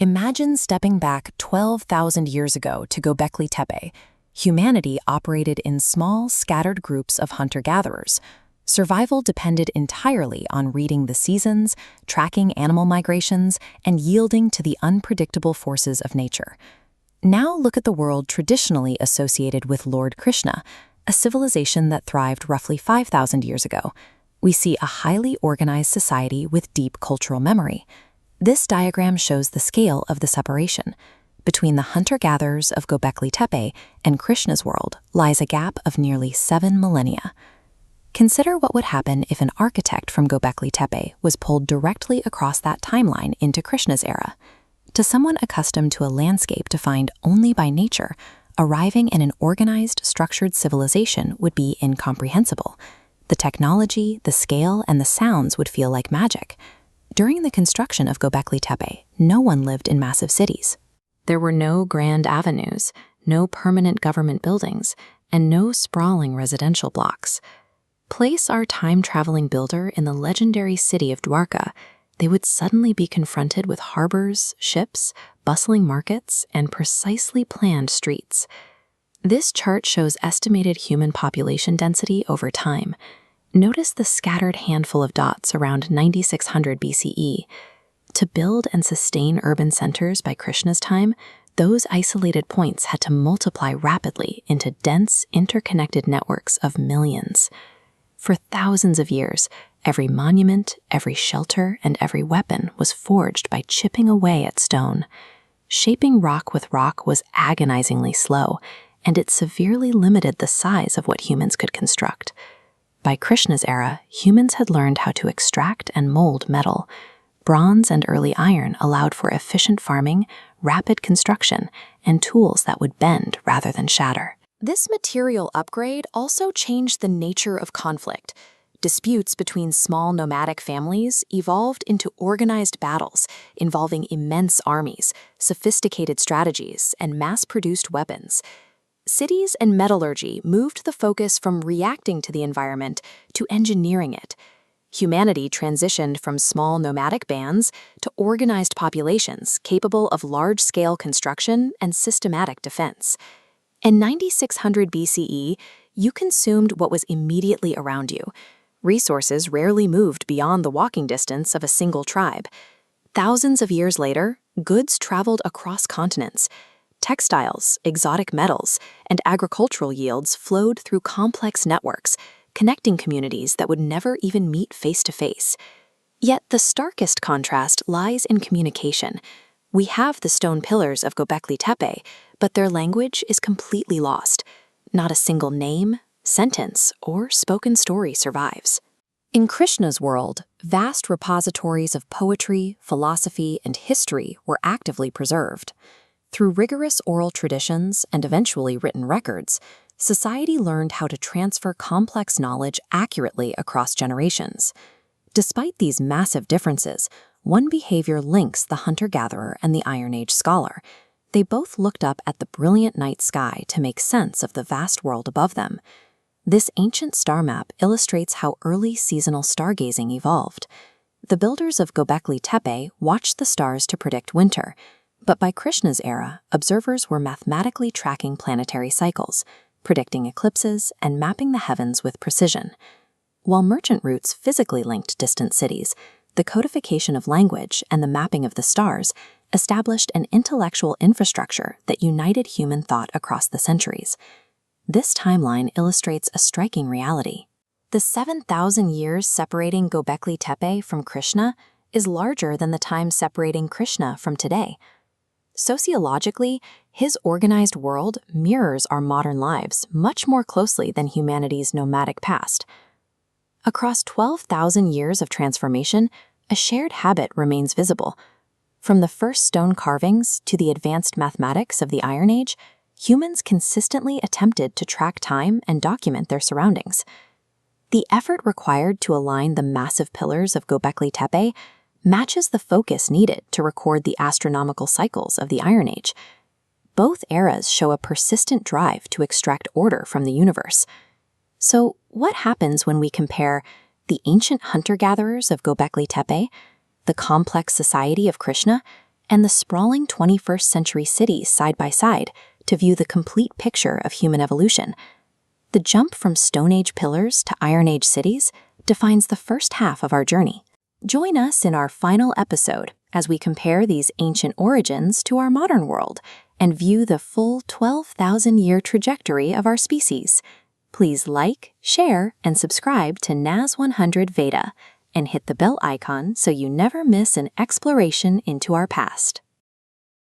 Imagine stepping back 12,000 years ago to Göbekli Tepe. Humanity operated in small, scattered groups of hunter-gatherers. Survival depended entirely on reading the seasons, tracking animal migrations, and yielding to the unpredictable forces of nature. Now look at the world traditionally associated with Lord Krishna, a civilization that thrived roughly 5,000 years ago. We see a highly organized society with deep cultural memory. This diagram shows the scale of the separation. Between the hunter-gatherers of Gobekli Tepe and Krishna's world lies a gap of nearly 7 millennia. Consider what would happen if an architect from Gobekli Tepe was pulled directly across that timeline into Krishna's era. To someone accustomed to a landscape defined only by nature, arriving in an organized, structured civilization would be incomprehensible. The technology, the scale, and the sounds would feel like magic. During the construction of Gobekli Tepe, no one lived in massive cities. There were no grand avenues, no permanent government buildings, and no sprawling residential blocks. Place our time-traveling builder in the legendary city of Dwarka, they would suddenly be confronted with harbors, ships, bustling markets, and precisely planned streets. This chart shows estimated human population density over time. Notice the scattered handful of dots around 9600 BCE. To build and sustain urban centers by Krishna's time, those isolated points had to multiply rapidly into dense, interconnected networks of millions. For thousands of years, every monument, every shelter, and every weapon was forged by chipping away at stone. Shaping rock with rock was agonizingly slow, and it severely limited the size of what humans could construct. By Krishna's era, humans had learned how to extract and mold metal. Bronze and early iron allowed for efficient farming, rapid construction, and tools that would bend rather than shatter. This material upgrade also changed the nature of conflict. Disputes between small nomadic families evolved into organized battles involving immense armies, sophisticated strategies, and mass-produced weapons. Cities and metallurgy moved the focus from reacting to the environment to engineering it. Humanity transitioned from small nomadic bands to organized populations capable of large-scale construction and systematic defense. In 9600 BCE, you consumed what was immediately around you. Resources rarely moved beyond the walking distance of a single tribe. Thousands of years later, goods traveled across continents. Textiles, exotic metals, and agricultural yields flowed through complex networks, connecting communities that would never even meet face-to-face. Yet the starkest contrast lies in communication. We have the stone pillars of Gobekli Tepe, but their language is completely lost. Not a single name, sentence, or spoken story survives. In Krishna's world, vast repositories of poetry, philosophy, and history were actively preserved. Through rigorous oral traditions and eventually written records, society learned how to transfer complex knowledge accurately across generations. Despite these massive differences, one behavior links the hunter-gatherer and the Iron Age scholar. They both looked up at the brilliant night sky to make sense of the vast world above them. This ancient star map illustrates how early seasonal stargazing evolved. The builders of Gobekli Tepe watched the stars to predict winter, but by Krishna's era, observers were mathematically tracking planetary cycles, predicting eclipses, and mapping the heavens with precision. While merchant routes physically linked distant cities, the codification of language and the mapping of the stars established an intellectual infrastructure that united human thought across the centuries. This timeline illustrates a striking reality. The 7,000 years separating Gobekli Tepe from Krishna is larger than the time separating Krishna from today. Sociologically, his organized world mirrors our modern lives much more closely than humanity's nomadic past. Across 12,000 years of transformation, a shared habit remains visible. From the first stone carvings to the advanced mathematics of the Iron Age, humans consistently attempted to track time and document their surroundings. The effort required to align the massive pillars of Gobekli Tepe matches the focus needed to record the astronomical cycles of the Iron Age. Both eras show a persistent drive to extract order from the universe. So, what happens when we compare the ancient hunter-gatherers of Gobekli Tepe, the complex society of Krishna, and the sprawling 21st century cities side by side to view the complete picture of human evolution. The jump from Stone Age pillars to Iron Age cities defines the first half of our journey. Join us in our final episode as we compare these ancient origins to our modern world and view the full 12,000-year trajectory of our species. Please like, share, and subscribe to NAS100 Veda, and hit the bell icon so you never miss an exploration into our past.